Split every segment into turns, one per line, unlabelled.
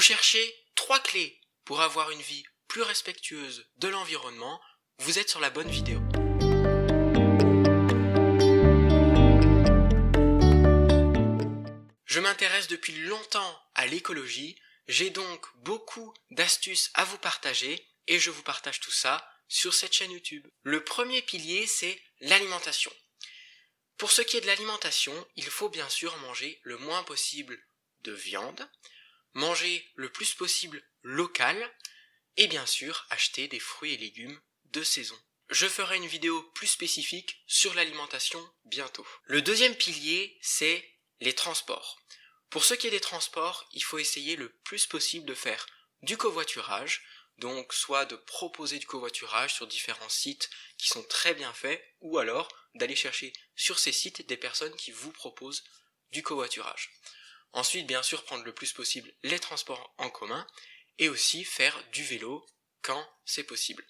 cherchez 3 clés pour avoir une vie plus respectueuse de l'environnement, vous êtes sur la bonne vidéo. Je m'intéresse depuis longtemps à l'écologie, j'ai donc beaucoup d'astuces à vous partager et je vous partage tout ça sur cette chaîne YouTube. Le premier pilier, c'est l'alimentation. Pour ce qui est de l'alimentation, il faut bien sûr manger le moins possible de viande, manger le plus possible local et bien sûr acheter des fruits et légumes de saison. Je ferai une vidéo plus spécifique sur l'alimentation bientôt. Le deuxième pilier, c'est les transports. Pour ce qui est des transports, il faut essayer le plus possible de faire du covoiturage, donc soit de proposer du covoiturage sur différents sites qui sont très bien faits, ou alors d'aller chercher sur ces sites des personnes qui vous proposent du covoiturage. Ensuite, bien sûr, prendre le plus possible les transports en commun et aussi faire du vélo quand c'est possible.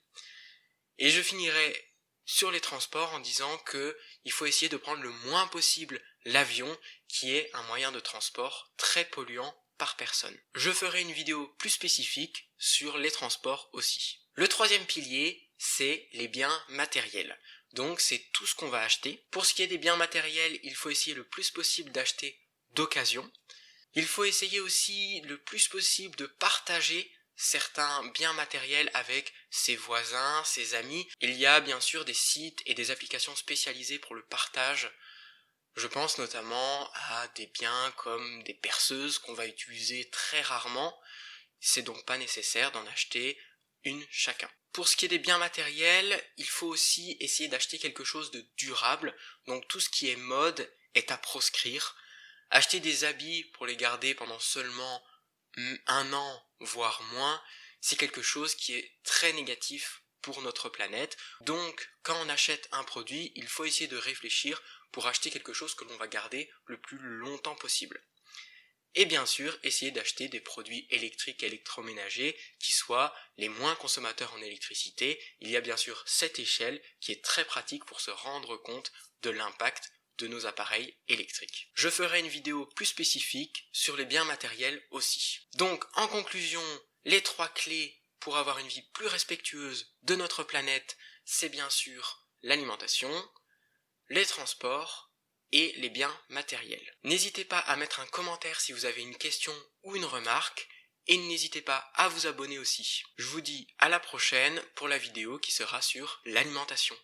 Et je finirai sur les transports en disant que il faut essayer de prendre le moins possible l'avion, qui est un moyen de transport très polluant par personne. Je ferai une vidéo plus spécifique sur les transports aussi. Le troisième pilier, c'est les biens matériels. Donc c'est tout ce qu'on va acheter. Pour ce qui est des biens matériels, il faut essayer le plus possible d'acheter d'occasion. Il faut essayer aussi le plus possible de partager certains biens matériels avec ses voisins, ses amis. Il y a bien sûr des sites et des applications spécialisées pour le partage. Je pense notamment à des biens comme des perceuses qu'on va utiliser très rarement. C'est donc pas nécessaire d'en acheter une chacun. Pour ce qui est des biens matériels, il faut aussi essayer d'acheter quelque chose de durable. Donc tout ce qui est mode est à proscrire. Acheter des habits pour les garder pendant seulement 1 an, voire moins, c'est quelque chose qui est très négatif pour notre planète. Donc, quand on achète un produit, il faut essayer de réfléchir pour acheter quelque chose que l'on va garder le plus longtemps possible. Et bien sûr, essayer d'acheter des produits électriques et électroménagers qui soient les moins consommateurs en électricité. Il y a bien sûr cette échelle qui est très pratique pour se rendre compte de l'impact de nos appareils électriques. Je ferai une vidéo plus spécifique sur les biens matériels aussi. Donc, en conclusion, les 3 clés pour avoir une vie plus respectueuse de notre planète, c'est bien sûr l'alimentation, les transports et les biens matériels. N'hésitez pas à mettre un commentaire si vous avez une question ou une remarque et n'hésitez pas à vous abonner aussi. Je vous dis à la prochaine pour la vidéo qui sera sur l'alimentation.